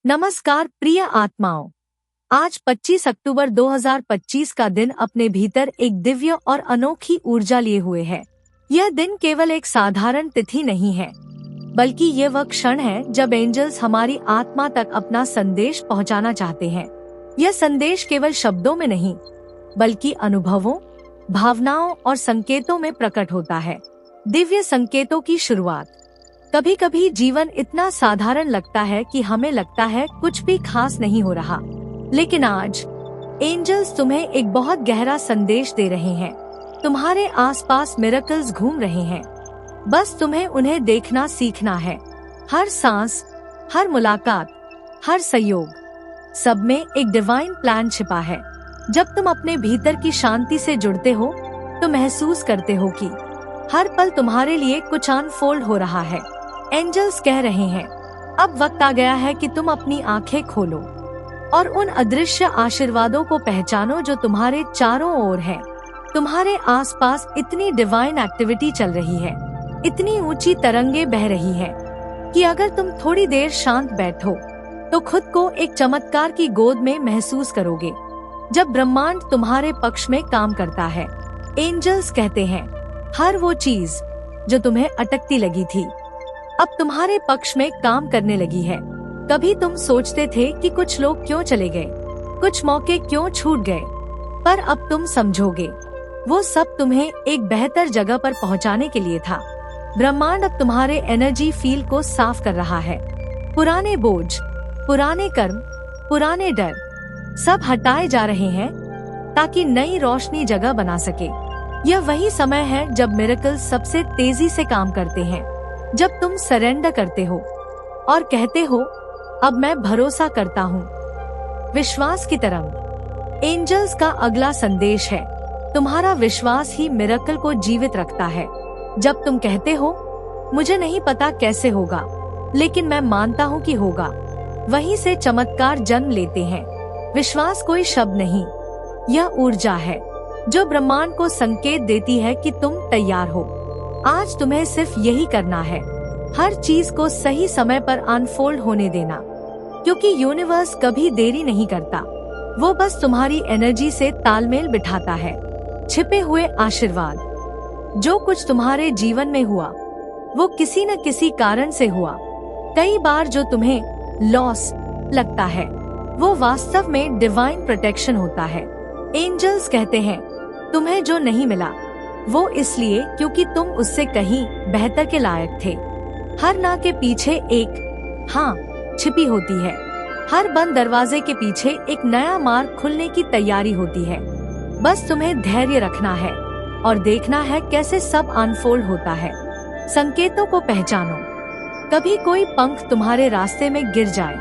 नमस्कार प्रिय आत्माओं। आज 25 अक्टूबर 2025 का दिन अपने भीतर एक दिव्य और अनोखी ऊर्जा लिए हुए है। यह दिन केवल एक साधारण तिथि नहीं है, बल्कि ये वह क्षण है जब एंजल्स हमारी आत्मा तक अपना संदेश पहुंचाना चाहते हैं। यह संदेश केवल शब्दों में नहीं, बल्कि अनुभवों, भावनाओं और संकेतों में प्रकट होता है। दिव्य संकेतों की शुरुआत। कभी कभी जीवन इतना साधारण लगता है कि हमें लगता है कुछ भी खास नहीं हो रहा, लेकिन आज एंजल्स तुम्हें एक बहुत गहरा संदेश दे रहे हैं। तुम्हारे आसपास मिरेकल्स घूम रहे हैं, बस तुम्हें उन्हें देखना सीखना है। हर सांस, हर मुलाकात, हर सहयोग, सब में एक डिवाइन प्लान छिपा है। जब तुम अपने भीतर की शांति से जुड़ते हो तो महसूस करते हो कि हर पल तुम्हारे लिए कुछ अनफोल्ड हो रहा है। एंजल्स कह रहे हैं, अब वक्त आ गया है कि तुम अपनी आंखें खोलो और उन अदृश्य आशीर्वादों को पहचानो जो तुम्हारे चारों ओर है। तुम्हारे आसपास इतनी डिवाइन एक्टिविटी चल रही है, इतनी ऊंची तरंगे बह रही है कि अगर तुम थोड़ी देर शांत बैठो तो खुद को एक चमत्कार की गोद में महसूस करोगे, जब ब्रह्मांड तुम्हारे पक्ष में काम करता है। एंजल्स कहते हैं, हर वो चीज जो तुम्हें अटकती लगी थी अब तुम्हारे पक्ष में काम करने लगी है। कभी तुम सोचते थे कि कुछ लोग क्यों चले गए, कुछ मौके क्यों छूट गए, पर अब तुम समझोगे वो सब तुम्हें एक बेहतर जगह पर पहुंचाने के लिए था। ब्रह्मांड अब तुम्हारे एनर्जी फील्ड को साफ कर रहा है। पुराने बोझ, पुराने कर्म, पुराने डर सब हटाए जा रहे हैं ताकि नई रोशनी जगह बना सके। यह वही समय है जब मिरेकल्स सबसे तेजी से काम करते हैं, जब तुम सरेंडर करते हो और कहते हो, अब मैं भरोसा करता हूँ। विश्वास की तरंग। एंजल्स का अगला संदेश है, तुम्हारा विश्वास ही मिरेकल को जीवित रखता है। जब तुम कहते हो, मुझे नहीं पता कैसे होगा, लेकिन मैं मानता हूँ कि होगा, वहीं से चमत्कार जन्म लेते हैं। विश्वास कोई शब्द नहीं, यह ऊर्जा है जो ब्रह्मांड को संकेत देती है कि तुम तैयार हो। आज तुम्हें सिर्फ यही करना है, हर चीज को सही समय पर अनफोल्ड होने देना, क्योंकि यूनिवर्स कभी देरी नहीं करता। वो बस तुम्हारी एनर्जी से तालमेल बिठाता है। छिपे हुए आशीर्वाद। जो कुछ तुम्हारे जीवन में हुआ वो किसी न किसी कारण से हुआ। कई बार जो तुम्हें लॉस लगता है वो वास्तव में डिवाइन प्रोटेक्शन होता है। एंजल्स कहते हैं, तुम्हें जो नहीं मिला वो इसलिए क्योंकि तुम उससे कहीं बेहतर के लायक थे। हर ना के पीछे एक हाँ छिपी होती है। हर बंद दरवाजे के पीछे एक नया मार्ग खुलने की तैयारी होती है। बस तुम्हें धैर्य रखना है और देखना है कैसे सब अनफोल्ड होता है। संकेतों को पहचानो। कभी कोई पंख तुम्हारे रास्ते में गिर जाए,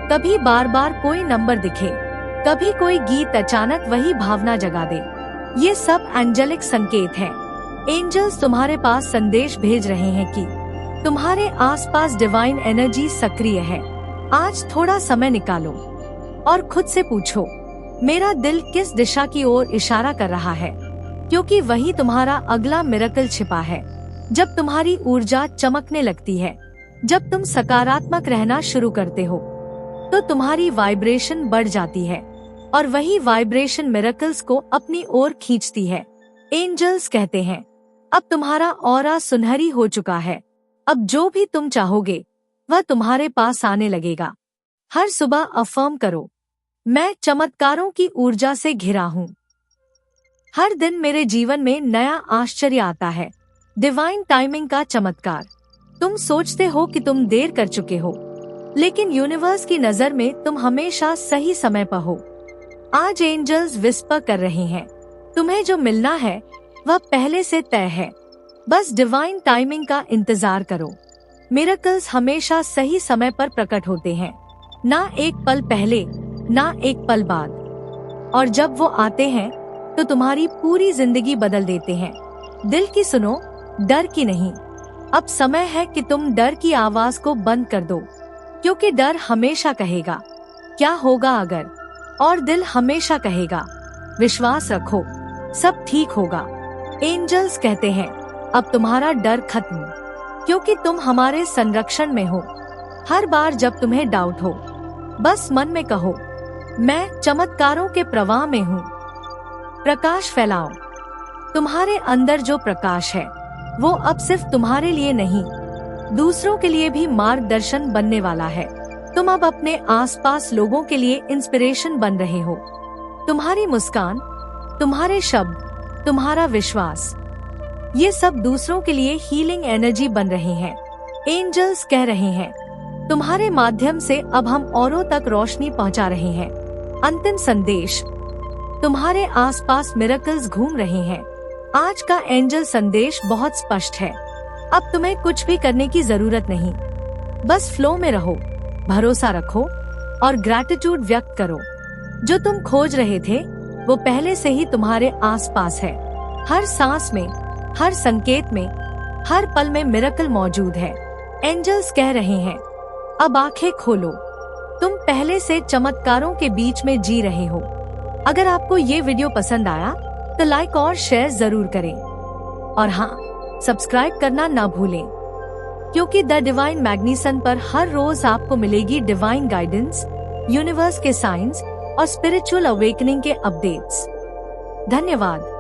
कभी बार बार कोई नंबर दिखे, कभी कोई गीत अचानक वही भावना जगा दे। ये सब एंजेलिक संकेत हैं। एंजल्स तुम्हारे पास संदेश भेज रहे हैं कि तुम्हारे आसपास डिवाइन एनर्जी सक्रिय है। आज थोड़ा समय निकालो और खुद से पूछो, मेरा दिल किस दिशा की ओर इशारा कर रहा है, क्योंकि वही तुम्हारा अगला मिरेकल छिपा है। जब तुम्हारी ऊर्जा चमकने लगती है, जब तुम सकारात्मक रहना शुरू करते हो, तो तुम्हारी वाइब्रेशन बढ़ जाती है और वही वाइब्रेशन मिरेकल्स को अपनी ओर खींचती है। एंजल्स कहते हैं, अब तुम्हारा ऑरा सुनहरी हो चुका है। अब जो भी तुम चाहोगे वह तुम्हारे पास आने लगेगा। हर सुबह अफर्म करो, मैं चमत्कारों की ऊर्जा से घिरा हूँ। हर दिन मेरे जीवन में नया आश्चर्य आता है। डिवाइन टाइमिंग का चमत्कार। तुम सोचते हो कि तुम देर कर चुके हो, लेकिन यूनिवर्स की नजर में तुम हमेशा सही समय पर हो। आज एंजल्स विस्पर कर रहे हैं, तुम्हें जो मिलना है वह पहले से तय है। बस डिवाइन टाइमिंग का इंतजार करो। मिरेकल्स हमेशा सही समय पर प्रकट होते हैं, ना एक पल पहले, ना एक पल बाद। और जब वो आते हैं तो तुम्हारी पूरी जिंदगी बदल देते हैं। दिल की सुनो, डर की नहीं। अब समय है कि तुम डर की आवाज को बंद कर दो, क्योंकि डर हमेशा कहेगा क्या होगा अगर, और दिल हमेशा कहेगा विश्वास रखो, सब ठीक होगा। एंजल्स कहते हैं, अब तुम्हारा डर खत्म, क्योंकि तुम हमारे संरक्षण में हो। हर बार जब तुम्हें डाउट हो, बस मन में कहो, मैं चमत्कारों के प्रवाह में हूँ। प्रकाश फैलाओ। तुम्हारे अंदर जो प्रकाश है वो अब सिर्फ तुम्हारे लिए नहीं, दूसरों के लिए भी मार्गदर्शन बनने वाला है। तुम अब अपने आसपास लोगों के लिए इंस्पिरेशन बन रहे हो। तुम्हारी मुस्कान, तुम्हारे शब्द, तुम्हारा विश्वास, ये सब दूसरों के लिए हीलिंग एनर्जी बन रहे हैं। एंजल्स कह रहे हैं, तुम्हारे माध्यम से अब हम औरों तक रोशनी पहुंचा रहे हैं। अंतिम संदेश, तुम्हारे आसपास मिरेकल्स घूम रहे हैं। आज का एंजल संदेश बहुत स्पष्ट है। अब तुम्हें कुछ भी करने की जरूरत नहीं, बस फ्लो में रहो, भरोसा रखो और ग्रैटिट्यूड व्यक्त करो। जो तुम खोज रहे थे वो पहले से ही तुम्हारे आसपास है। हर सांस में, हर संकेत में, हर पल में मिरेकल मौजूद है। एंजल्स कह रहे हैं, अब आंखें खोलो, तुम पहले से चमत्कारों के बीच में जी रहे हो। अगर आपको ये वीडियो पसंद आया तो लाइक और शेयर जरूर करें और हाँ, सब्सक्राइब करना ना भूलें, क्योंकि द डिवाइन मैग्नीसन पर हर रोज आपको मिलेगी डिवाइन गाइडेंस, यूनिवर्स के साइंस और स्पिरिचुअल अवेकनिंग के अपडेट्स। धन्यवाद।